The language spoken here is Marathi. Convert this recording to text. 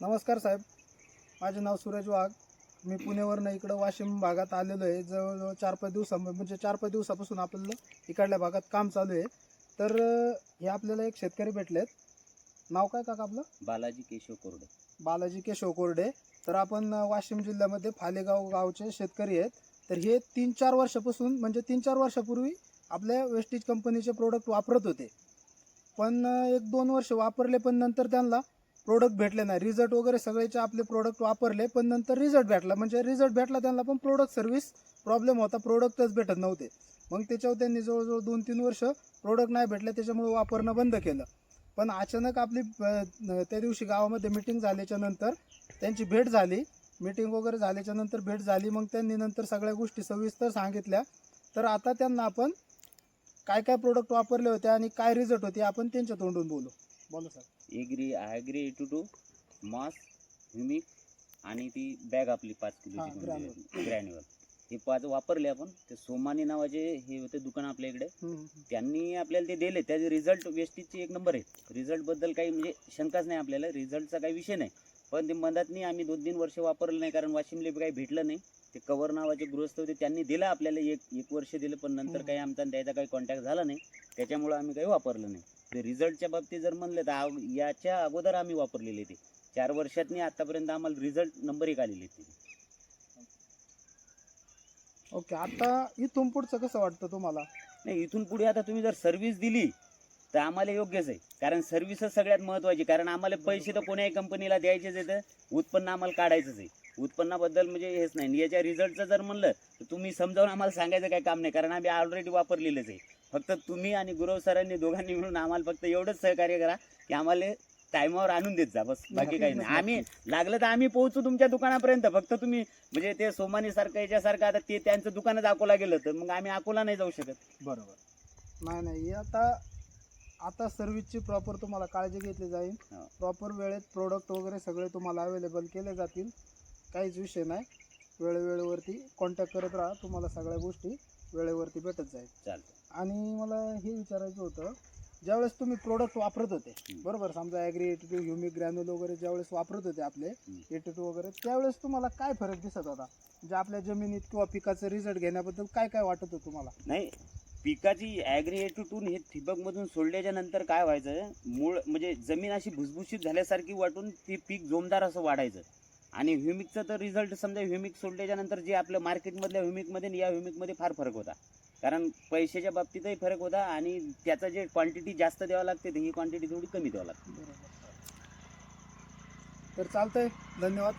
नमस्कार साहेब, माझे नाव सूरज वाघ. मी पुण्यावरनं इकडं वाशिम भागात आलेलो आहे. जवळजवळ 4-5 दिवसापासून आपल्याला इकडल्या भागात काम चालू आहे. तर हे आपल्याला एक शेतकरी भेटलेत. नाव काय काका आपलं? बालाजी केशव कोरडे. बालाजी केशव कोरडे. तर आपण वाशिम जिल्ह्यामध्ये फालेगाव गावचे शेतकरी आहेत. तर हे 3-4 वर्षापासून म्हणजे 3-4 वर्षापूर्वी आपल्या वेस्टीज कंपनीचे प्रोडक्ट वापरत होते. पण 1-2 वर्ष वापरले, पण नंतर त्यांना प्रोडक्ट भेटले नाही. रिझल्ट वगैरे सगळेचे आपले प्रोडक्ट वापरले, पण नंतर रिझल्ट भेटला त्यांना, पण प्रोडक्ट सर्व्हिस प्रॉब्लेम होता, प्रोडक्टच भेटत नव्हते. मग त्याच्यावर त्यांनी जवळजवळ 2-3 वर्ष प्रोडक्ट नाही भेटले, त्याच्यामुळे वापरणं बंद केलं. पण अचानक आपली त्या दिवशी गावामध्ये मीटिंग झाल्याच्या नंतर त्यांची भेट झाली. मीटिंग वगैरे झाल्याच्या नंतर भेट झाली. मग त्यांनी नंतर सगळ्या गोष्टी सविस्तर सांगितल्या. तर आता त्यांना आपण काय काय प्रोडक्ट वापरले होते आणि काय रिझल्ट होते आपण त्यांच्या तोंडून बोलू. बोला सर. ॲग्री 82 मॉस ह्युमिक आणि ती बॅग आपली 5 किलोची ग्रॅन्युअल, हे 5 वापरले आपण. ते सोमानी नावाचे हे होते दुकान आपल्या इकडे, त्यांनी आपल्याला ते दिले. त्याचे रिझल्ट वेस्टीजचे 1 नंबर आहे. रिझल्टबद्दल काही म्हणजे शंकाच नाही आपल्याला, रिझल्टचा काही विषय नाही. पण ते मधातनी आम्ही 2-3 वर्ष वापरलं नाही, कारण वाशिमले काही भेटलं नाही. ते कवर नावाचे गृहस्थ होते, त्यांनी दिलं आपल्याला एक वर्ष दिलं, पण नंतर काही आमचा त्याचा काही कॉन्टॅक्ट झाला नाही. त्याच्यामुळे आम्ही काही वापरलं नाही. ते रिझल्टच्या बाबतीत जर म्हणलं तर याच्या अगोदर आम्ही वापरलेले ते 4 वर्षातनी आतापर्यंत आम्हाला रिझल्ट नंबर 1 आलेले ते. ओके, आता इथून पुढचं कसं वाटतं तुम्हाला? नाही, इथून पुढे आता तुम्ही जर सर्व्हिस दिली तर आम्हाला योग्यच आहे, कारण सर्व्हिसच सगळ्यात महत्त्वाची. कारण आम्हाला पैसे तर कोण्याही कंपनीला द्यायचेच आहे, तर उत्पन्न आम्हाला काढायचंच आहे. उत्पन्नाबद्दल म्हणजे हेच नाही. याच्या रिझल्टचं जर म्हणलं तर तुम्ही समजावून आम्हाला सांगायचं काही काम नाही, कारण आम्ही ऑलरेडी वापरलेलंच आहे. फक्त तुम्ही आणि गुरव सरांनी दोघांनी मिळून आम्हाला फक्त एवढंच सहकार्य करा की आम्हाला टायमावर आणून देत जा, बस. बाकी काही नाही. आम्ही लागलं तर आम्ही पोहोचू तुमच्या दुकानापर्यंत. फक्त तुम्ही म्हणजे ते सोमानी सारखं याच्यासारखं आता ते त्यांचं दुकानच अकोला गेलं तर मग आम्ही अकोला नाही जाऊ शकत. बरोबर. नाही, आता सर्व्हिसची प्रॉपर तुम्हाला काळजी घेतली जाईल. प्रॉपर वेळेत प्रोडक्ट वगैरे सगळे तुम्हाला अवेलेबल केले जातील. काहीच विषय नाही. वेळेवरती कॉन्टॅक्ट करत राहा, तुम्हाला सगळ्या गोष्टी वेळेवरती भेटत जाईल. चालतं. आणि मला हे विचारायचं होतं, ज्यावेळेस तुम्ही प्रोडक्ट वापरत होते, बरोबर, समजा ॲग्री 82 ह्युमिक ग्रॅन्युल वगैरे ज्यावेळेस वापरत होते आपले 82 वगैरे, त्यावेळेस तुम्हाला काय फरक दिसत होता? म्हणजे आपल्या जमिनीत किंवा पिकाचं रिझल्ट घेण्याबद्दल काय काय वाटत होतं तुम्हाला? नाही, पिकाची ॲग्री 82 हे ठिबकमधून सोडल्याच्या नंतर काय व्हायचं, मूळ म्हणजे जमीन अशी भुसभुशीत झाल्यासारखी वाटून ते पीक जोमदार असं वाढायचं. आणि ह्युमिकचा तर रिझल्ट समजा ह्युमिक सोडल्याच्या नंतर जे आपलं मार्केटमधल्या ह्युमिकमध्ये आणि या ह्युमिकमध्ये फार फरक होता. कारण पैशाच्या बाबतीतही फरक होता आणि त्याचं जे क्वांटिटी जास्त द्यावं लागते, ही क्वांटिटी थोडी कमी द्यावं लागते. बरोबर. तर चालतंय, धन्यवाद.